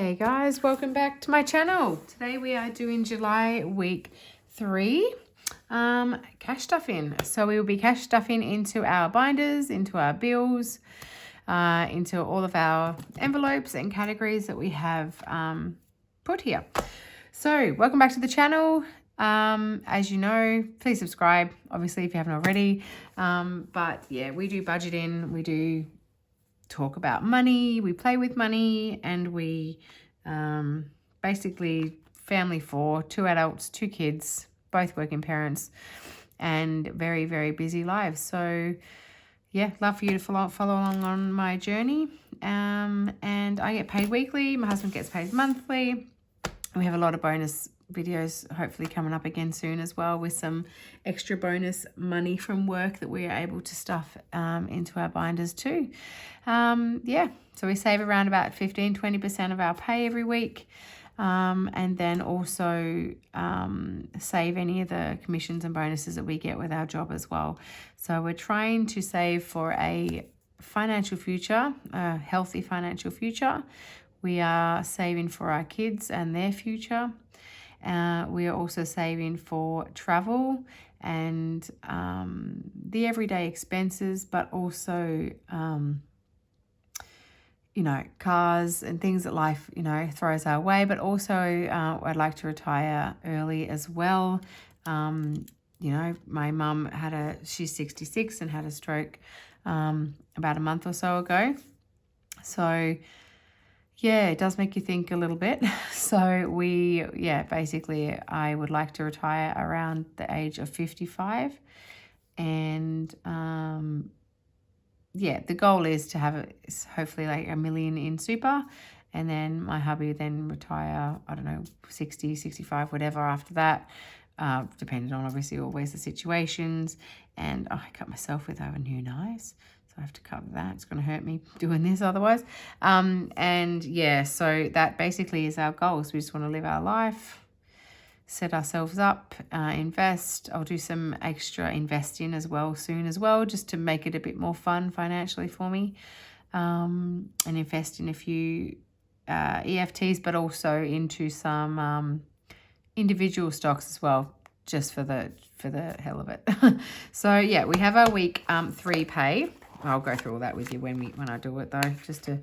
Hey guys, welcome back to my channel. Today we are doing July week 3 cash stuffing. So we will be cash stuffing into our binders, into our bills, into all of our envelopes and categories that we have put here. So welcome back to the channel. As you know, please subscribe, obviously, if you haven't already. But yeah, we do budgeting, we do talk about money, we play with money, and we basically family 4, 2 adults, 2 kids, both working parents, and very, very busy lives. So yeah, love for you to follow along on my journey. And I get paid weekly, my husband gets paid monthly. We have a lot of bonus videos hopefully coming up again soon as well, with some extra bonus money from work that we are able to stuff into our binders too. Yeah, so we save around about 15-20% of our pay every week, and then also save any of the commissions and bonuses that we get with our job as well. So we're trying to save for a financial future, a healthy financial future. We are saving for our kids and their future. We are also saving for travel and the everyday expenses, but also, you know, cars and things that life, you know, throws our way. But also I'd like to retire early as well. You know, my mum she's 66 and had a stroke about a month or so ago. So yeah, it does make you think a little bit. So basically I would like to retire around the age of 55. And the goal is to have hopefully like $1 million in super. And then my hubby then retire, I don't know, 60, 65, whatever after that. Depending on obviously always the situations. And I cut myself with our new knives. I have to cover that. It's going to hurt me doing this otherwise. And yeah, so that basically is our goal. So we just want to live our life, set ourselves up, invest. I'll do some extra investing as well soon as well, just to make it a bit more fun financially for me, and invest in a few EFTs, but also into some individual stocks as well, just for the hell of it. So yeah, we have our week 3 pay. I'll go through all that with you when I do it though, just to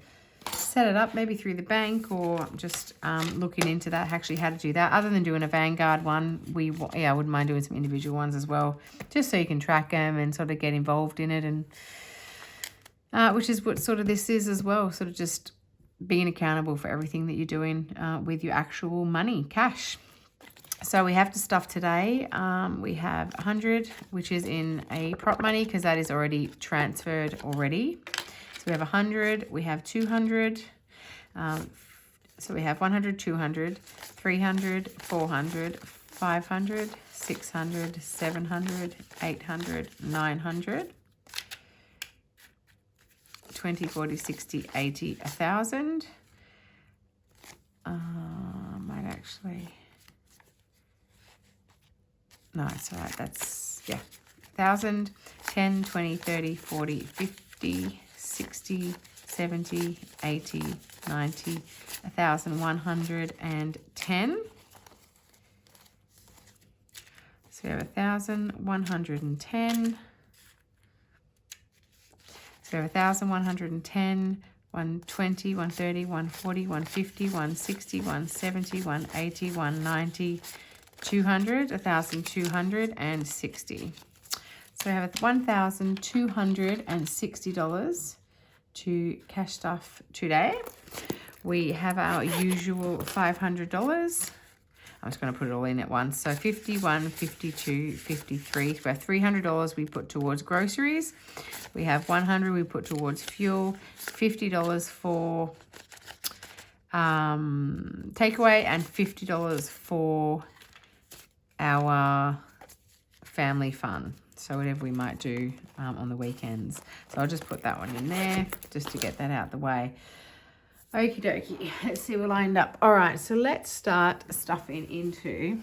set it up, maybe through the bank, or just looking into that, actually how to do that. Other than doing a Vanguard one, I wouldn't mind doing some individual ones as well, just so you can track them and sort of get involved in it, and which is what sort of this is as well, sort of just being accountable for everything that you're doing with your actual money, cash. So we have to stuff today. We have 100, which is in a prop money because that is already transferred already. So we have 100, we have 200. So we have 100, 200, 300, 400, 500, 600, 700, 800, 900, 20, 40, 60, 80, 1,000. Might actually... No, it's all right. That's, yeah, 1,000, 10, 20, 30, 40, 50, 60, 70, 80, 90, 1,110. So we have 1,110. So we have 1,110, 120, 130, 140, 150, 160, 170, 180, 190, 200, 1,260. So we have $1,260 to cash stuff today. We have our usual $500. I'm just going to put it all in at once. So 51, 52, 53. We have $300 we put towards groceries. We have $100 we put towards fuel, $50 for takeaway, and $50 for our family fun, so whatever we might do on the weekends. So I'll just put that one in there just to get that out the way. Okie dokie, let's see, we're lined up. All right, so let's start stuffing into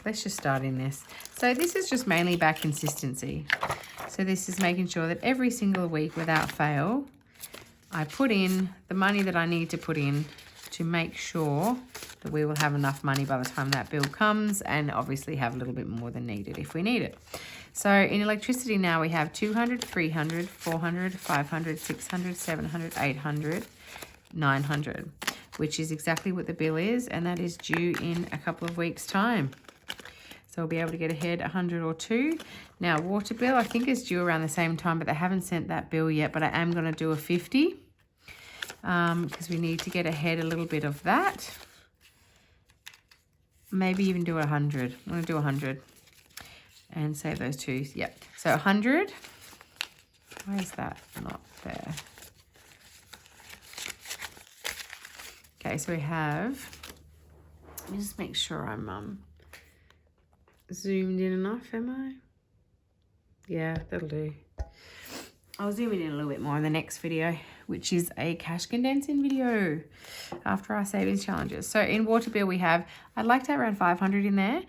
let's just start in this. So this is just mainly about consistency. So this is making sure that every single week without fail I put in the money that I need to put in to make sure that we will have enough money by the time that bill comes, and obviously have a little bit more than needed if we need it. So in electricity now we have 200, 300, 400, 500, 600, 700, 800, 900, which is exactly what the bill is, and that is due in a couple of weeks' time. So we'll be able to get ahead 100 or 2. Now water bill I think is due around the same time, but they haven't sent that bill yet, but I am going to do a 50 because we need to get ahead a little bit of that. Maybe even do 100. I'm going to do 100 and save those 2. Yep. So 100. Why is that not there? Okay, so we have, let me just make sure I'm zoomed in enough, am I? Yeah, that'll do. I'll zoom it in a little bit more in the next video, which is a cash condensing video after our savings challenges. So in water bill we have, I'd like to have around 500 in there.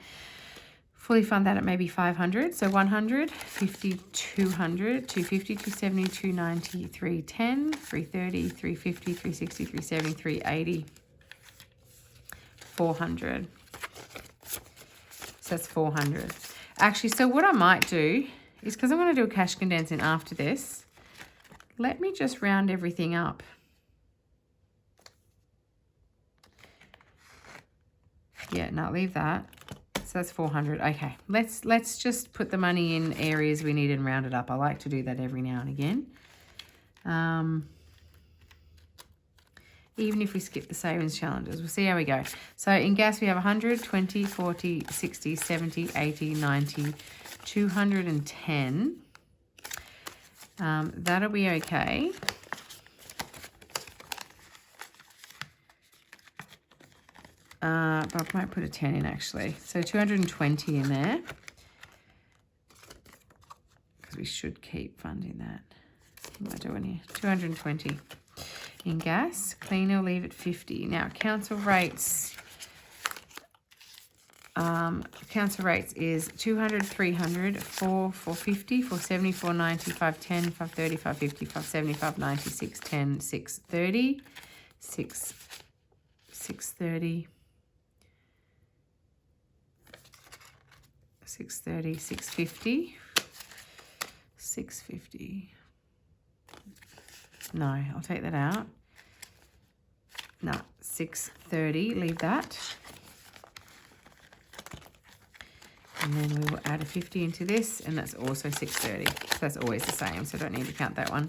Fully fund that at maybe 500. So 100, 50, 200, 250, 270, 290, 310, 330, 350, 360, 370, 380, 400. So that's 400. Actually, so what I might do is, because I'm going to do a cash condensing after this, let me just round everything up. Yeah, no, leave that. So that's 400. Okay, let's just put the money in areas we need and round it up. I like to do that every now and again. Even if we skip the savings challenges, we'll see how we go. So in gas, we have 100, 20, 40, 60, 70, 80, 90, 210. That'll be okay. But I might put a 10 in actually. So 220 in there, because we should keep funding that. What am I doing here? 220 in gas. Cleaner, leave it 50. Now council rates. Council rates is 200, 300, 4, 450, 470, 490, 510, 530, 550, 570, 590, 610, 630, 630, 630, 650, 650. No, I'll take that out. No, 630, leave that. And then we will add a 50 into this, and that's also 630. So that's always the same, so I don't need to count that one.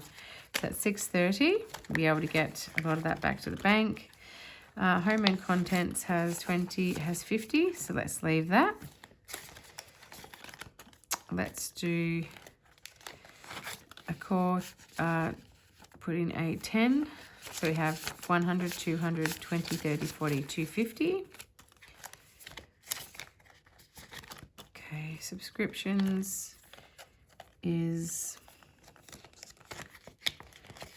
So that's 630. We'll be able to get a lot of that back to the bank. Home and contents has 50, so let's leave that. Let's do a core, put in a 10. So we have 100, 200, 20, 30, 40, 250. Okay, subscriptions is,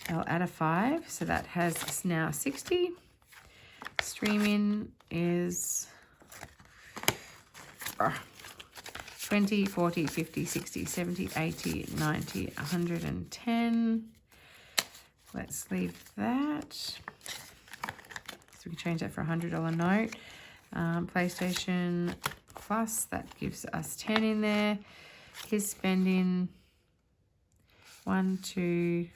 I'll add a 5, so that has now 60. Streaming is 20, 40, 50, 60, 70, 80, 90, 110. Let's leave that. So we can change that for a $100 note. PlayStation Plus, that gives us 10 in there. His spending 1, 2,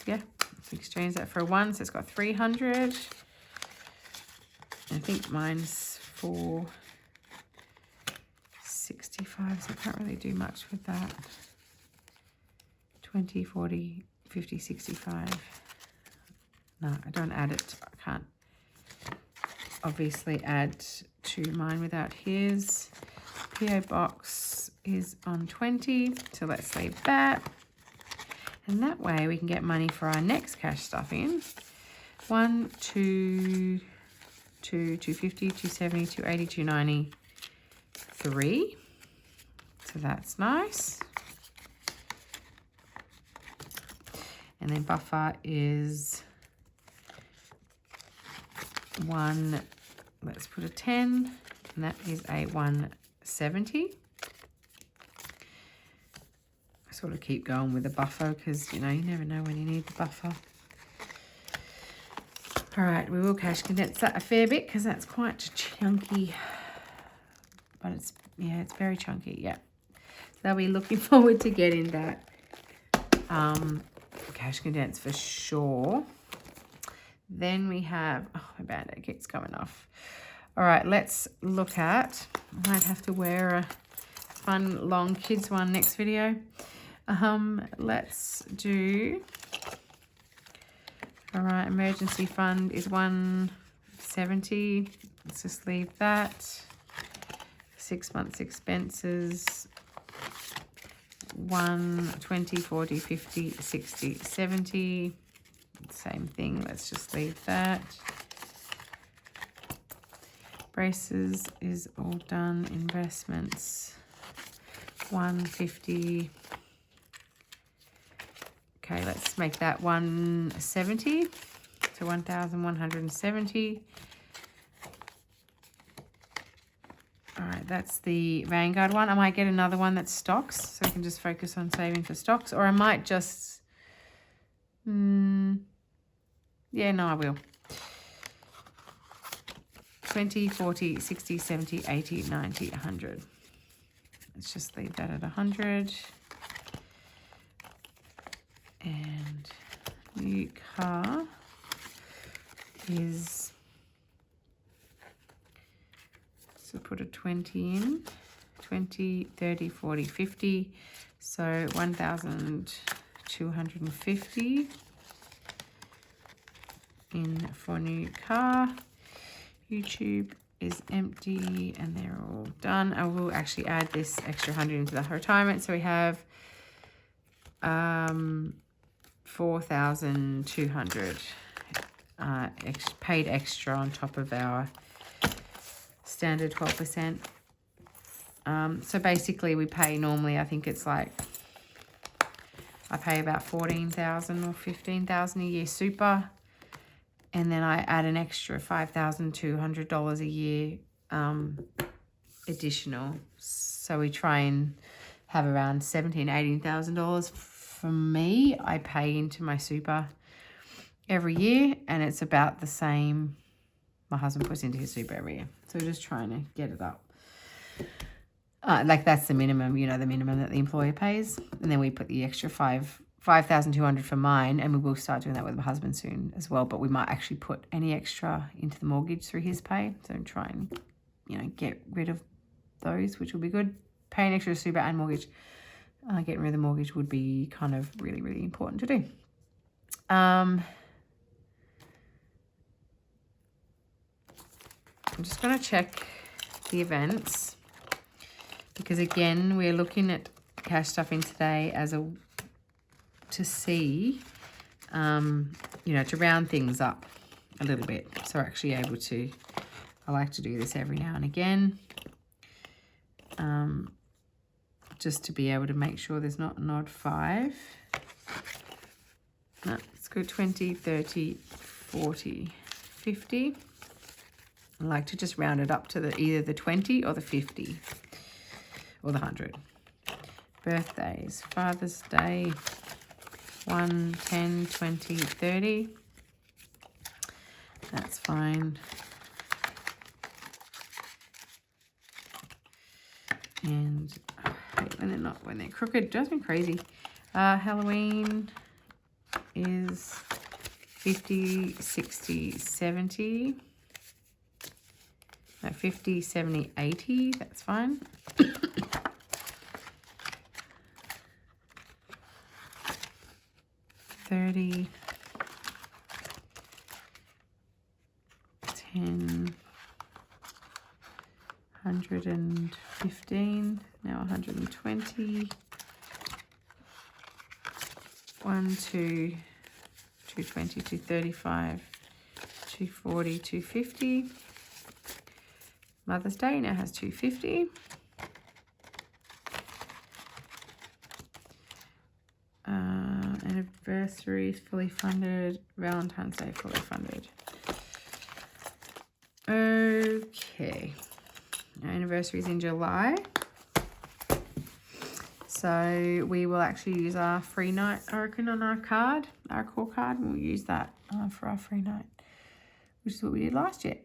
yeah, let's exchange that for a 1, so it's got 300. I think mine's 465, so I can't really do much with that. 20, 40, 50, 65. No, I don't add it. I can't obviously add to mine without his. PO box is on 20, so let's leave that. And that way we can get money for our next cash stuff in. 1, 2, 250, 270, 280, 290, 3. So that's nice. And then buffer is 1, let's put a 10, and that is a 170. I sort of keep going with the buffer because, you know, you never know when you need the buffer. All right, we will cash condense that a fair bit because that's quite chunky. But it's, yeah, it's very chunky, yeah. So we're looking forward to getting that cash condense for sure. Then we have, oh, my Band-Aid keeps coming off. All right, let's look at, I might have to wear a fun long kids one next video. Let's do, all right, emergency fund is 170. Let's just leave that. 6 months expenses, 120, 40, 50, 60, 70. Same thing, let's just leave that. Braces is all done. Investments, 150. Okay, let's make that 170. So 1,170. All right, that's the Vanguard one. I might get another one that stocks, so I can just focus on saving for stocks. Or I might just, yeah, no, I will. 20, 40, 60, 70, 80, 90, 100. Let's just leave that at 100. And new car is, so put a 20 in, 20, 30, 40, 50. So 1,250 in for new car. YouTube is empty and they're all done. I will actually add this extra 100 into the retirement. So we have 4,200 paid extra on top of our standard 12%. So basically we pay normally, I think it's like, I pay about 14,000 or 15,000 a year super. And then I add an extra $5,200 a year additional. So we try and have around $17,000, $18,000 from me. I pay into my super every year, and it's about the same my husband puts into his super every year. So we're just trying to get it up. Like that's the minimum, you know, the minimum that the employer pays. And then we put the extra 5,200 for mine, and we will start doing that with my husband soon as well. But we might actually put any extra into the mortgage through his pay. So try and, you know, get rid of those, which will be good. Paying extra super and mortgage. Getting rid of the mortgage would be kind of really, really important to do. I'm just going to check the events because again, we're looking at cash stuffing today as a to see, you know, to round things up a little bit. So we're actually able to, I like to do this every now and again, just to be able to make sure there's not an odd 5. No, let's go 20, 30, 40, 50. I like to just round it up to either the 20 or the 50 or the 100. Birthdays, Father's Day, 1, 10, 20, 30. That's fine. And I hate when they're crooked. It drives me crazy. Halloween is 50, 60, 70. No, 50, 70, 80. That's fine. 30, 10, 115, now 120, 1, 2, 220, 235, 240, 250. Mother's Day now has 250. Anniversary is fully funded. Valentine's Day fully funded. Okay. Our anniversary is in July. So we will actually use our free night, I reckon, on our card, our core card. We'll use that for our free night. which is what we did last year.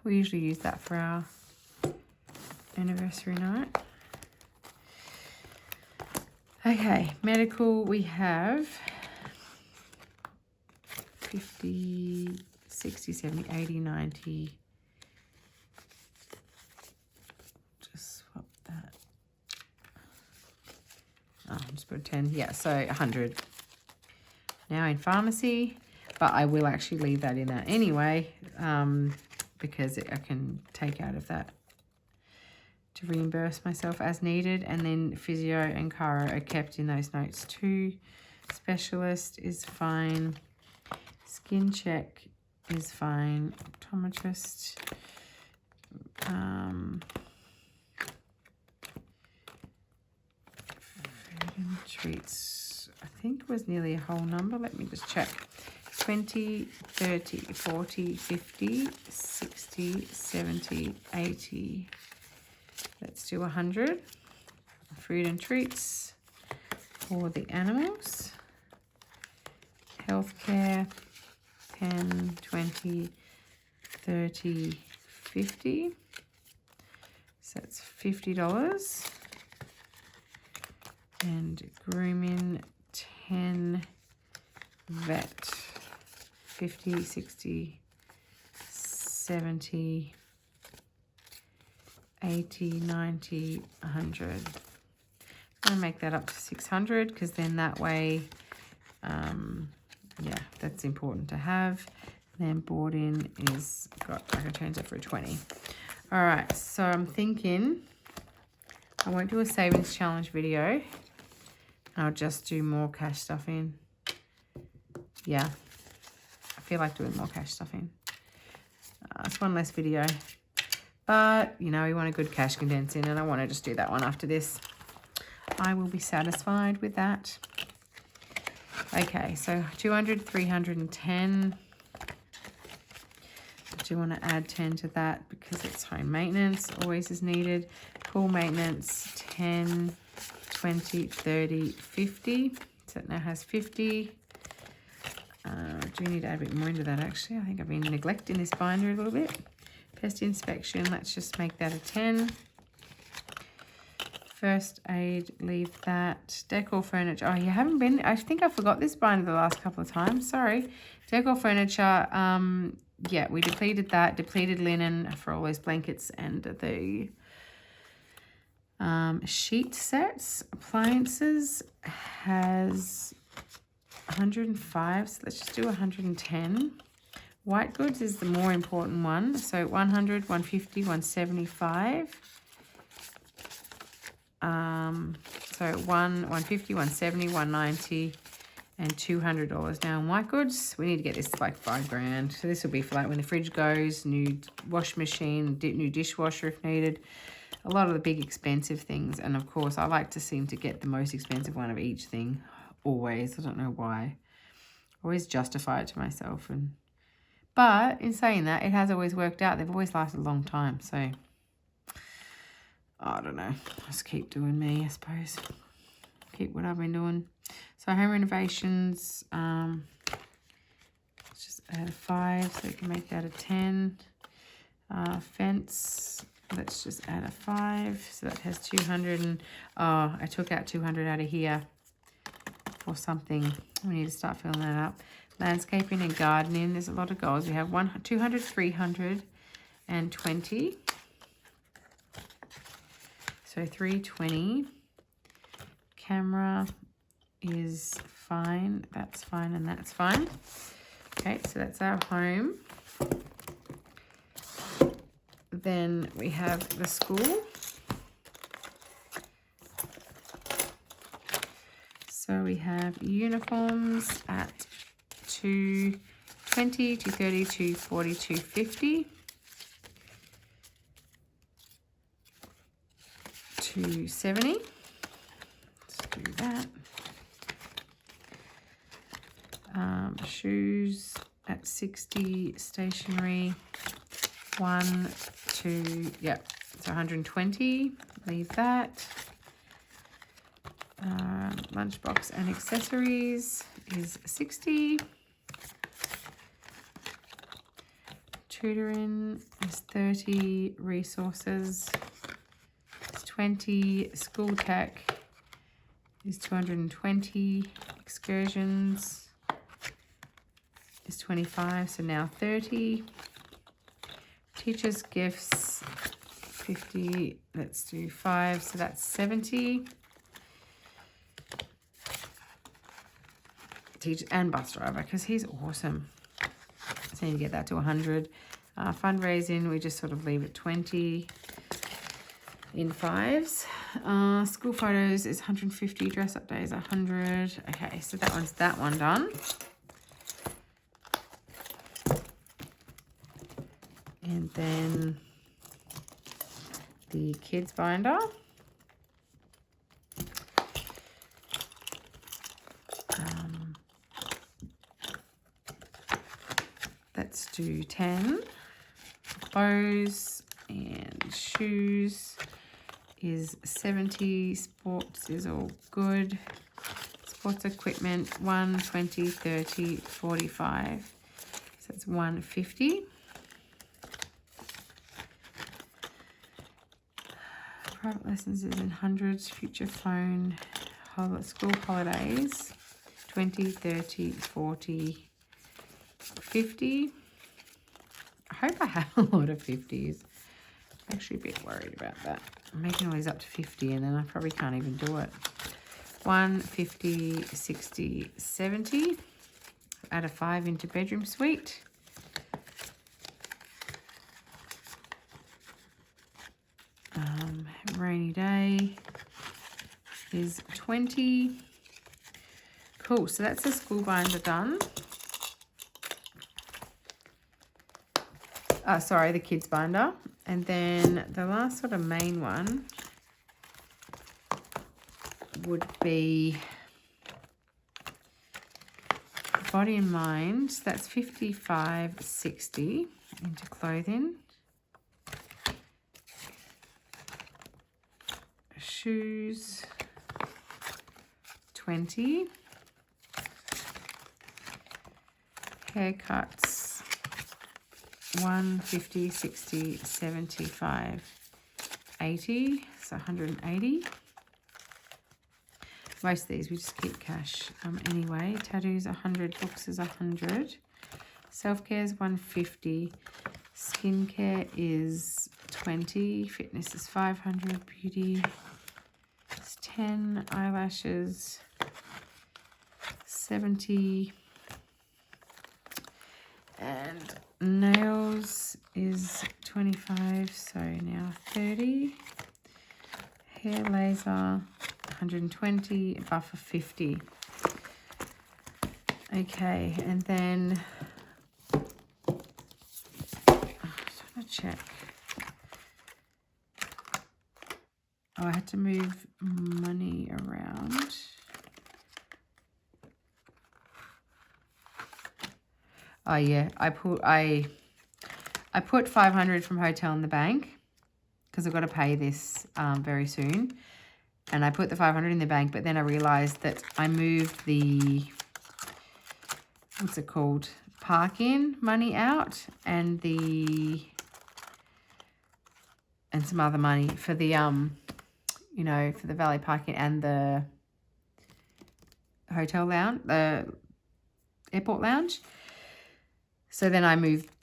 We usually use that for our anniversary night. Okay, medical, we have 50, 60, 70, 80, 90. Just swap that. Oh, just put 10. Yeah, so 100. Now in pharmacy, but I will actually leave that in that anyway, because I can take out of that to reimburse myself as needed. And then physio and chiro are kept in those notes too. Specialist is fine. Skin check is fine. Optometrist. Food and treats, I think was nearly a whole number. Let me just check. 20, 30, 40, 50, 60, 70, 80. Let's do 100. Food and treats for the animals. Healthcare, 10, 20, 30, 50. So that's $50. And grooming, 10. Vet, 50, 60, 70, 80, 90, 100. I'm going to make that up to 600 because then that way, yeah, that's important to have. And then board in is got, I can change it for a 20. All right, so I'm thinking I won't do a savings challenge video. I'll just do more cash stuff in. Yeah, I feel like doing more cash stuff in. It's one less video. But, you know, we want a good cash condense in, and I want to just do that one after this. I will be satisfied with that. Okay, so 200, 310. I do want to add 10 to that because it's home maintenance, always is needed. Pool maintenance, 10, 20, 30, 50. So it now has 50. I do need to add a bit more into that actually. I think I've been neglecting this binder a little bit. Pest inspection, let's just make that a 10. First aid, leave that. Decor furniture, oh, you haven't been, I think I forgot this binder the last couple of times, sorry. Decor furniture, yeah, we depleted that. Depleted linen for all those blankets and the sheet sets. Appliances has 105, so let's just do 110. White goods is the more important one, so 100, 150, 175. So 150, 170, 190, and $200. Now in white goods, we need to get this to like $5,000. So this will be for like when the fridge goes, new wash machine, new dishwasher if needed. A lot of the big expensive things, and of course I like to seem to get the most expensive one of each thing. Always, I don't know why. Always justify it to myself, but in saying that, it has always worked out. They've always lasted a long time, so I don't know. Just keep doing me, I suppose. Keep what I've been doing. So home renovations, let's just add a 5 so we can make that a 10. Fence, let's just add a 5 so that has 200. And oh, I took out 200 out of here or something. We need to start filling that up. Landscaping and gardening, there's a lot of goals. We have 200, 300, and 20. So 320. Camera is fine. That's fine and that's fine. Okay, so that's our home. Then we have the school. So we have uniforms at 220, 230, 240, 250. 270. Let's do that. Shoes at 60, stationery 1, 2, yep, so 120, leave that. Lunchbox and accessories is 60. Tutoring is 30. Resources is 20. School tech is 220. Excursions is 25, so now 30. Teachers' gifts, 50. Let's do 5, so that's 70. Teacher and bus driver, because he's awesome. So you get that to 100. Fundraising, we just sort of leave it 20 in 5s. School photos is 150. Dress up days 100. Okay, so that one done. And then the kids binder. Let's do 10. Clothes and shoes is 70. Sports is all good. Sports equipment 1, 20, 30, 45. So it's 150. Private lessons is in hundreds. Future phone, school holidays 20, 30, 40, 50. I hope I have a lot of 50s. I'm actually a bit worried about that. I'm making all these up to 50 and then I probably can't even do it. 1, 50, 60, 70. Add a 5 into bedroom suite. Rainy day is 20. Cool, so that's the school binder done. Sorry, the kids binder. And then the last sort of main one would be body and mind. So that's 55, 60 into clothing. Shoes, 20. Haircuts, 1, 50, 60, 75, 80. So 180. Most of these we just keep cash anyway. Tattoos 100, books is 100. Self-care is 150. Skincare is 20. Fitness is 500. Beauty is 10. Eyelashes 70. And nails is 25, so now 30. Hair laser 120. Buffer 50. Okay, and then just want to check. Oh, I had to move money around. Oh yeah, I put 500 from hotel in the bank because I've got to pay this very soon, and I put the 500 in the bank. But then I realized that I moved the what's it called, park-in money out, and some other money for the you know, for the valet parking and the hotel lounge, the airport lounge. So then I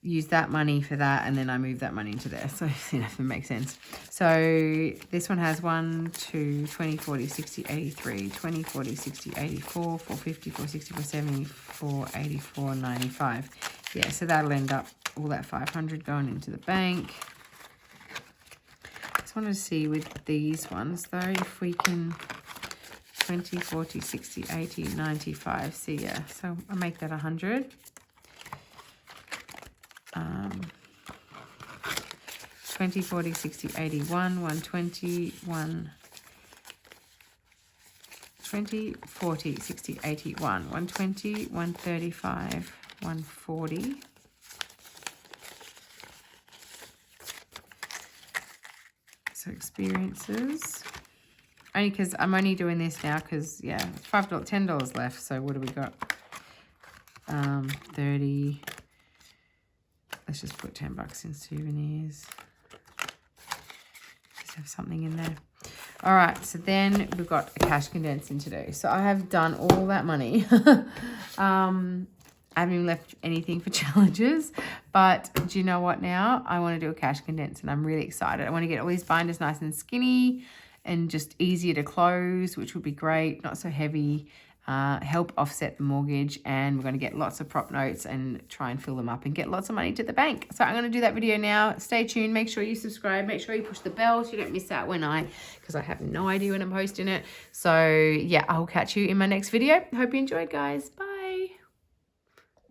used that money for that, and then I moved that money into there. So, you know, if it makes sense. So this one has 1, 2, 20, 40, 60, 83, 20, 40, 60, 84, 450, 460, 470, 484, 95. Yeah, so that'll end up all that 500 going into the bank. Just wanted to see with these ones, though, if we can 20, 40, 60, 80, 95. See, yeah, so I'll make that 100. 20, 40, 60, 81, 120, 120, 40, 60, 81, 120, 135, 140. So experiences. Only because I'm only doing this now because, yeah, $5, $10 left. So what do we got? 30. Let's just put $10 in souvenirs. Just have something in there. All right, so then we've got a cash condensing to do. So I have done all that money. I haven't even left anything for challenges, but do you know what now? I want to do a cash condense and I'm really excited. I want to get all these binders nice and skinny and just easier to close, which would be great, not so heavy, help offset the mortgage, and we're going to get lots of prop notes and try and fill them up and get lots of money to the bank. So I'm going to do that video now. Stay tuned. Make sure you subscribe. Make sure you push the bell so you don't miss out because I have no idea when I'm posting it. So yeah, I'll catch you in my next video. Hope you enjoyed, guys. Bye.